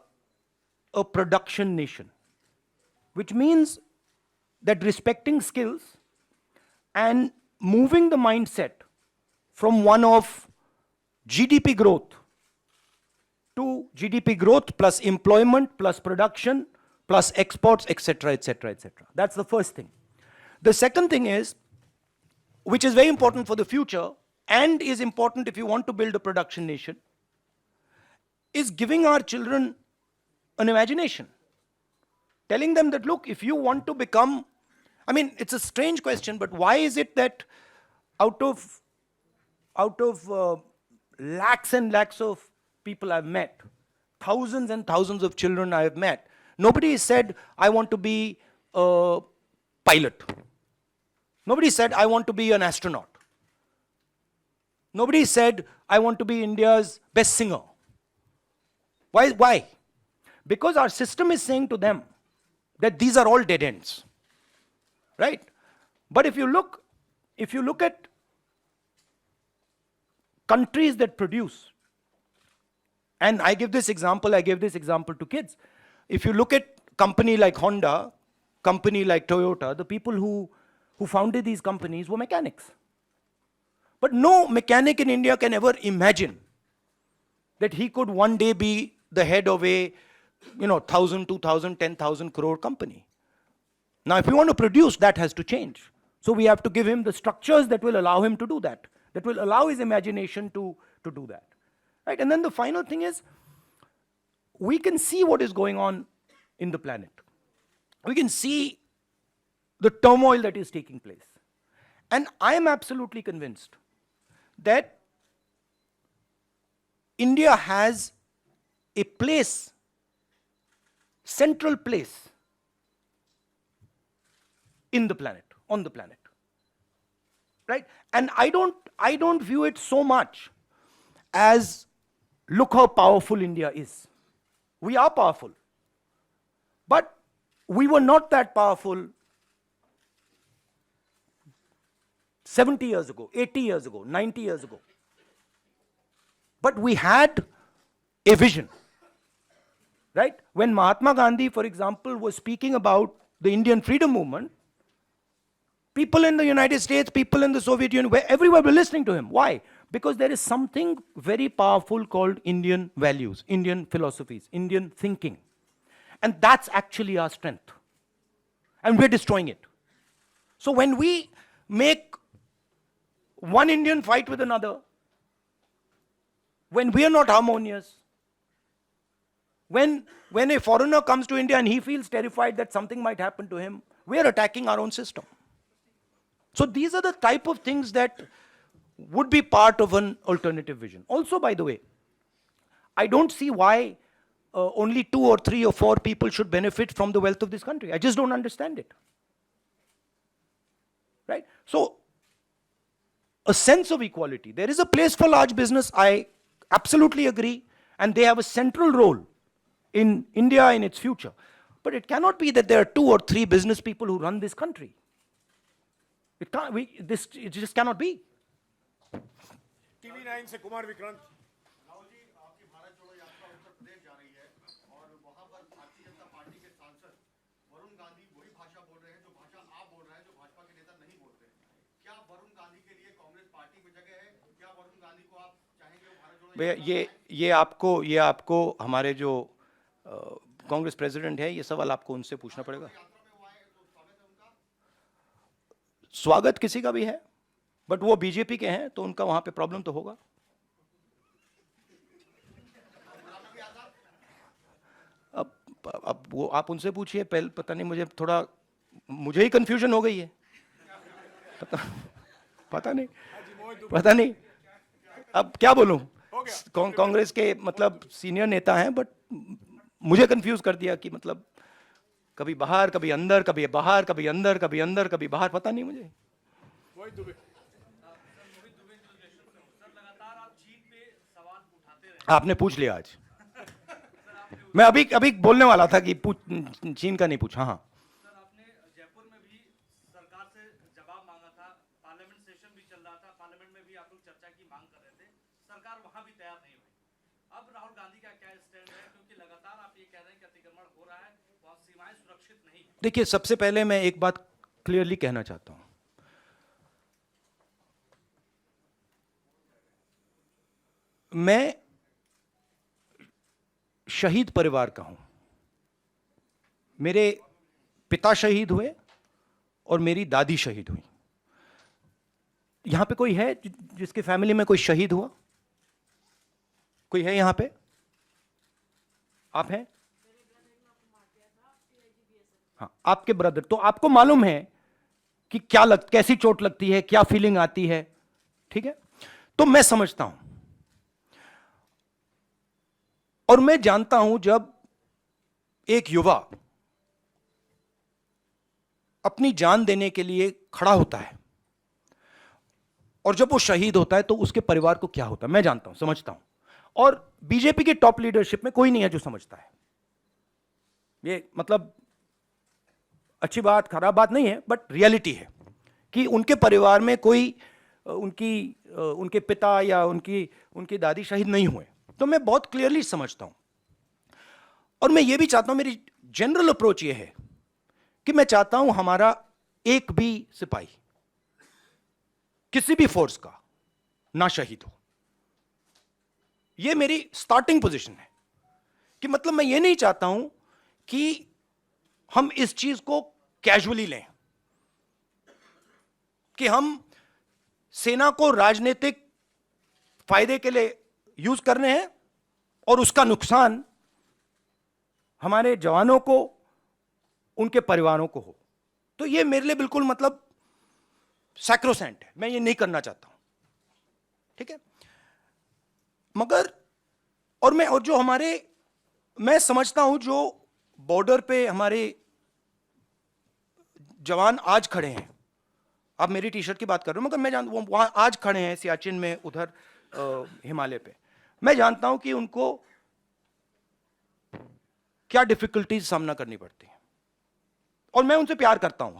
a production nation, which means that respecting skills and moving the mindset from one of GDP growth to GDP growth plus employment plus production plus exports, etc., etc., etc. That's the first thing. The second thing is, which is very important for the future and is important if you want to build a production nation, is giving our children an imagination. Telling them that, look, if you want to become, it's a strange question, but why is it that out of lakhs and lakhs of people I've met, thousands and thousands of children I have met, nobody said, I want to be a pilot. Nobody said, I want to be an astronaut. Nobody said, I want to be India's best singer. Why? Because our system is saying to them that these are all dead ends. Right? But if you look at countries that produce, And I gave this example to kids. If you look at company like Honda, company like Toyota, the people who founded these companies were mechanics. But no mechanic in India can ever imagine that he could one day be the head of a 1,000, 2,000, 10,000 crore company. Now, if you want to produce, that has to change. So we have to give him the structures that will allow him to do that will allow his imagination to do that. Right? And then the final thing is, we can see what is going on in the planet. We can see the turmoil that is taking place. And I am absolutely convinced that India has a place, central place in the planet, on the planet. Right? And I don't view it so much as, look how powerful India is. We are powerful. But we were not that powerful 70 years ago, 80 years ago, 90 years ago. But we had a vision. Right? When Mahatma Gandhi, for example, was speaking about the Indian freedom movement, people in the United States, people in the Soviet Union, everywhere were listening to him. Why? Because there is something very powerful called Indian values, Indian philosophies, Indian thinking. And that's actually our strength. And we're destroying it. So when we make one Indian fight with another, when we are not harmonious, when a foreigner comes to India and he feels terrified that something might happen to him, we are attacking our own system. So these are the type of things that would be part of an alternative vision. Also, by the way, I don't see why only 2 or 3 or 4 people should benefit from the wealth of this country. I just don't understand it. Right? So, a sense of equality. There is a place for large business, I absolutely agree, and they have a central role in India in its future. But it cannot be that there are 2 or 3 business people who run this country. It just cannot be. TV9 से कुमार विक्रांत। राहुल जी, आपकी भारत जोड़ो यात्रा उत्तर प्रदेश जा रही है और वहां पर भारतीय जनता पार्टी के सांसद वरुण गांधी वही भाषा बोल रहे हैं जो भाषा आप बोल रहे हैं, जो भाजपा के नेता नहीं बोलते। क्या वरुण गांधी के लिए कांग्रेस पार्टी में जगह है? क्या वरुण गांधी को आप चाहेंगे वो भारत जोड़ो? ये आपको हमारे जो कांग्रेस प्रेसिडेंट है, ये सवाल आपको उनसे पूछना पड़ेगा। स्वागत किसी का भी है, बट वो बीजेपी के हैं, तो उनका वहां पे प्रॉब्लम तो होगा। अब वो आप उनसे पूछिए, पहले पता नहीं, मुझे ही कंफ्यूजन हो गई है। पता नहीं अब क्या बोलूं। कांग्रेस के मतलब सीनियर नेता हैं, बट मुझे कंफ्यूज कर दिया कि मतलब कभी बाहर, कभी अंदर, कभी बाहर, कभी अंदर, कभी अंदर, कभी बाहर, पता नहीं मुझे। आपने पूछ लिया आज। मैं अभी बोलने वाला था कि चीन का नहीं पूछा। हाँ, सर, आपने जयपुर में भी सरकार से जवाब मांगा था, पार्लियामेंट सेशन भी चल रहा था, पार्लियामेंट में भी आप लोग चर्चा की मांग कर रहे थे, सरकार वहां भी तैयार नहीं हुई। अब राहुल गांधी का क्या स्टैंड है, क्योंकि लगातार आप ये कह रहे हैं कि अतिक्रमण हो रहा है, वहां सीमाएं सुरक्षित नहीं। देखिए, सबसे पहले मैं एक बात क्लियरली कहना चाहता हूं। मैं शहीद परिवार का हूं। मेरे पिता शहीद हुए और मेरी दादी शहीद हुई। यहां पे कोई है जिसके फैमिली में कोई शहीद हुआ? कोई है यहां पे? आप हैं? हाँ, आपके ब्रदर। तो आपको मालूम है कि कैसी चोट लगती है, क्या फीलिंग आती है। ठीक है, तो मैं समझता हूं और मैं जानता हूं, जब एक युवा अपनी जान देने के लिए खड़ा होता है और जब वो शहीद होता है तो उसके परिवार को क्या होता है, मैं जानता हूं, समझता हूं। और बीजेपी के टॉप लीडरशिप में कोई नहीं है जो समझता है। ये मतलब अच्छी बात, खराब बात नहीं है, बट रियलिटी है कि उनके परिवार में कोई उनके पिता या उनकी दादी शहीद नहीं हुए। तो मैं बहुत क्लियरली समझता हूं, और मैं ये भी चाहता हूं, मेरी जनरल अप्रोच ये है कि मैं चाहता हूं हमारा एक भी सिपाही किसी भी फोर्स का ना शहीद हो। यह मेरी स्टार्टिंग पोजीशन है कि मतलब मैं ये नहीं चाहता हूं कि हम इस चीज को कैजुअली लें, कि हम सेना को राजनीतिक फायदे के लिए यूज कर रहे हैं और उसका नुकसान हमारे जवानों को, उनके परिवारों को हो। तो ये मेरे लिए बिल्कुल मतलब सैक्रोसेंट है, मैं ये नहीं करना चाहता हूं, ठीक है। मगर और जो हमारे, मैं समझता हूं जो बॉर्डर पे हमारे जवान आज खड़े हैं, आप मेरी टी शर्ट की बात कर रहे हो, मगर मैं जानता हूं वहां आज खड़े हैं सियाचिन में, उधर हिमालय पे, मैं जानता हूं कि उनको क्या डिफिकल्टीज सामना करनी पड़ती है, और मैं उनसे प्यार करता हूं,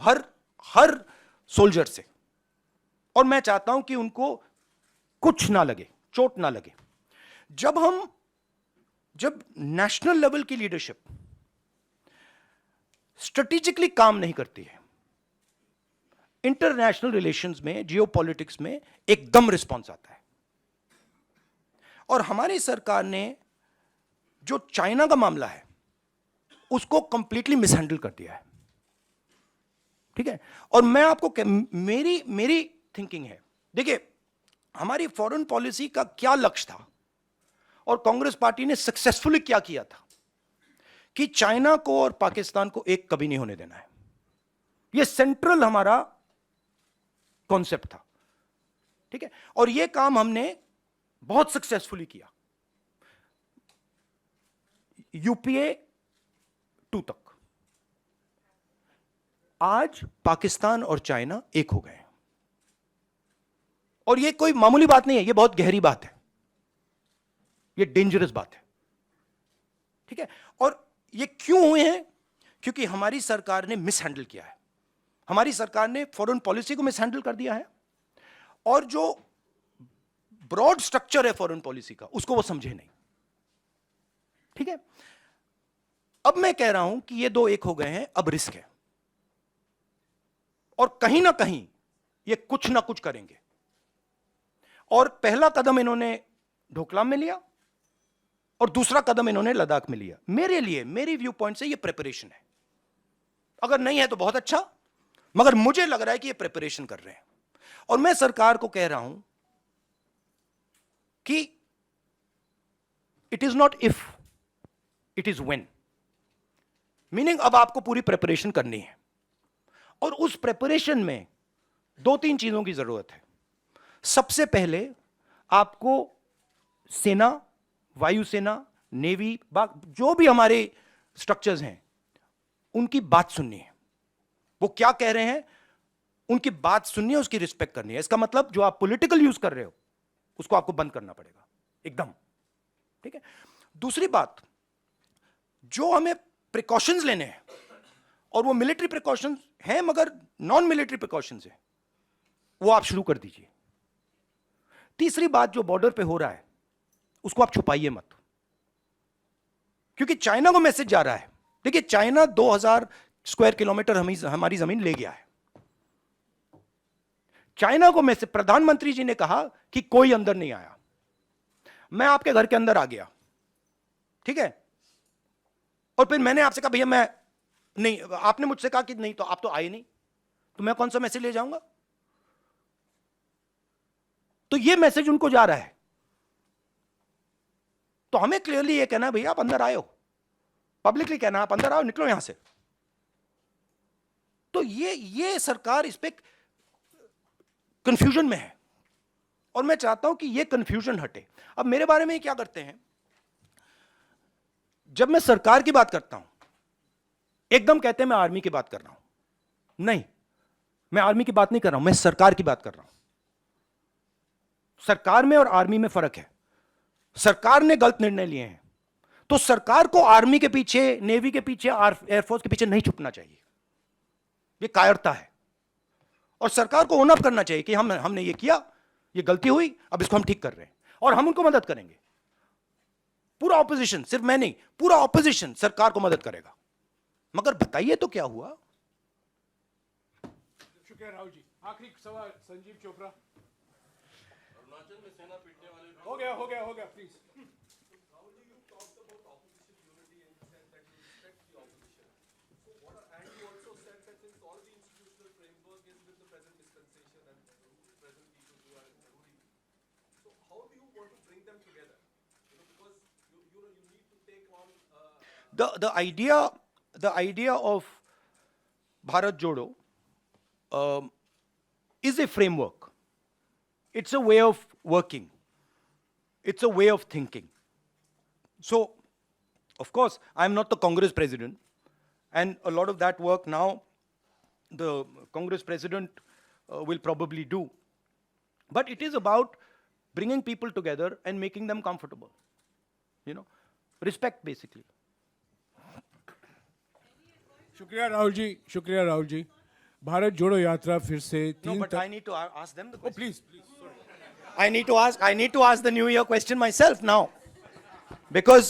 हर सोल्जर से, और मैं चाहता हूं कि उनको कुछ ना लगे, चोट ना लगे। जब नेशनल लेवल की लीडरशिप स्ट्रेटेजिकली काम नहीं करती है, इंटरनेशनल रिलेशंस में, जियोपॉलिटिक्स में एकदम रिस्पॉन्स आता है। और हमारी सरकार ने जो चाइना का मामला है उसको कंप्लीटली मिसहैंडल कर दिया है, ठीक है। और मैं आपको मेरी थिंकिंग है, देखिए हमारी फॉरेन पॉलिसी का क्या लक्ष्य था और कांग्रेस पार्टी ने सक्सेसफुली क्या किया था कि चाइना को और पाकिस्तान को एक कभी नहीं होने देना है। यह सेंट्रल हमारा कॉन्सेप्ट था, ठीक है। और यह काम हमने बहुत सक्सेसफुली किया, यूपीए 2 तक। आज पाकिस्तान और चाइना एक हो गए हैं, और यह कोई मामूली बात नहीं है, यह बहुत गहरी बात है, यह डेंजरस बात है, ठीक है। और ये क्यों हुए हैं? क्योंकि हमारी सरकार ने मिसहैंडल किया है, हमारी सरकार ने फॉरेन पॉलिसी को मिसहैंडल कर दिया है, और जो ब्रॉड स्ट्रक्चर है फॉरेन पॉलिसी का उसको वो समझे नहीं, ठीक है। अब मैं कह रहा हूं कि ये दो एक हो गए हैं, अब रिस्क है, और कहीं ना कहीं ये कुछ ना कुछ करेंगे। और पहला कदम इन्होंने ढोकलाम में लिया और दूसरा कदम इन्होंने लद्दाख में लिया। मेरे लिए, मेरी व्यू पॉइंट से ये प्रिपरेशन है, अगर नहीं है तो बहुत अच्छा, मगर मुझे लग रहा है कि ये प्रिपरेशन कर रहे हैं। और मैं सरकार को कह रहा हूं कि it is not if, it is when, meaning अब आपको पूरी प्रिपरेशन करनी है, और उस प्रिपरेशन में 2-3 चीजों की जरूरत है। सबसे पहले आपको सेना, वायुसेना, नेवी, जो भी हमारे स्ट्रक्चर्स हैं उनकी बात सुननी है, वो क्या कह रहे हैं उनकी बात सुननी है, उसकी रिस्पेक्ट करनी है। इसका मतलब जो आप पॉलिटिकल यूज कर रहे हो उसको आपको बंद करना पड़ेगा एकदम, ठीक है। दूसरी बात, जो हमें प्रिकॉशंस लेने हैं, और वो मिलिट्री प्रिकॉशंस हैं मगर नॉन मिलिट्री प्रिकॉशंस हैं, वो आप शुरू कर दीजिए। तीसरी बात, जो बॉर्डर पे हो रहा है उसको आप छुपाइए मत, क्योंकि चाइना को मैसेज जा रहा है। देखिए, चाइना 2000 स्क्वायर किलोमीटर हमारी जमीन ले गया है। चाइना को मैसेज, प्रधानमंत्री जी ने कहा कि कोई अंदर नहीं आया, मैं आपके घर के अंदर आ गया, ठीक है। और फिर मैंने आपसे कहा भैया मैं नहीं, आपने मुझसे कहा कि नहीं, तो आप तो आए नहीं, तो मैं कौन सा मैसेज ले जाऊंगा? तो ये मैसेज उनको जा रहा है। तो हमें क्लियरली ये कहना है भैया आप अंदर आए हो, पब्लिकली कहना आप अंदर आओ, निकलो यहां से। तो ये सरकार इस पे कंफ्यूजन में है, और मैं चाहता हूं कि ये कंफ्यूजन हटे। अब मेरे बारे में क्या करते हैं, जब मैं सरकार की बात करता हूं एकदम कहते हैं मैं आर्मी की बात कर रहा हूं। नहीं, मैं आर्मी की बात नहीं कर रहा हूं, मैं सरकार की बात कर रहा हूं। सरकार में और आर्मी में फर्क है। सरकार ने गलत निर्णय लिए हैं तो सरकार को आर्मी के पीछे, नेवी के पीछे, एयरफोर्स के पीछे नहीं छुपना चाहिए, यह कायरता है। और सरकार को ओन अप करना चाहिए कि हमने ये किया, ये गलती हुई, अब इसको हम ठीक कर रहे हैं और हम उनको मदद करेंगे। पूरा ऑपोजिशन, सिर्फ मैं नहीं, पूरा ऑपोजिशन सरकार को मदद करेगा। मगर बताइए तो क्या हुआ? शुक्रिया राहुल जी। आखिरी सवाल संजीव चोपड़ा। अरुणाचल में सेना पीटने वाले हो गया please. The idea of Bharat Jodo is a framework. It's a way of working. It's a way of thinking. So, of course, I'm not the Congress president, and a lot of that work now the Congress president will probably do. But it is about bringing people together and making them comfortable. Respect basically. शुक्रिया राहुल जी। भारत जोड़ो यात्रा फिर से No, 3 but I need to ask them the question. Please I need to ask the New Year question myself now, because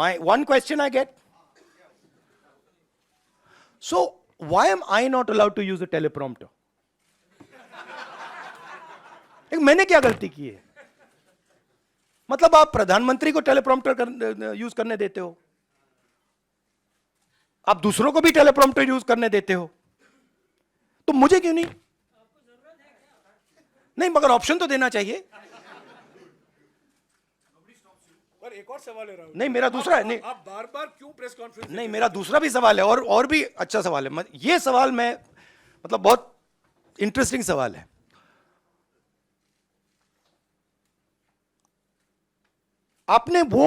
my one question I get. So why am I not allowed to use a teleprompter? मैंने क्या गलती की है? मतलब आप प्रधानमंत्री को teleprompter use करने देते हो, आप दूसरों को भी टेलीप्रॉम्प्टर यूज करने देते हो, तो मुझे क्यों नहीं? नहीं, मगर ऑप्शन तो देना चाहिए। पर एक और सवाल है राहुल। नहीं, मेरा दूसरा है। नहीं, आप बार-बार क्यों प्रेस कॉन्फ्रेंस? नहीं, मेरा दूसरा भी सवाल है, और भी अच्छा सवाल है। ये सवाल मैं मतलब बहुत इंटरेस्टिंग सवाल है। आपने वो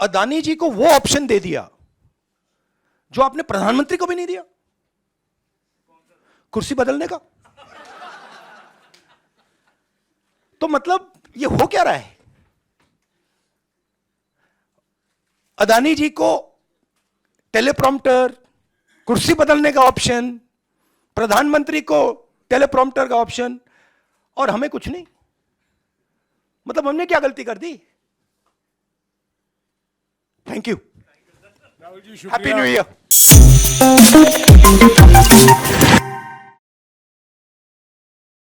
अदानी जी को वो ऑप्शन दे दिया जो आपने प्रधानमंत्री को भी नहीं दिया, कुर्सी बदलने का। तो मतलब ये हो क्या रहा है? अदानी जी को टेलीप्रॉम्प्टर, कुर्सी बदलने का ऑप्शन, प्रधानमंत्री को टेलीप्रॉम्प्टर का ऑप्शन, और हमें कुछ नहीं। मतलब हमने क्या गलती कर दी? Thank you. Rahul ji happy शुक्रिया। New year.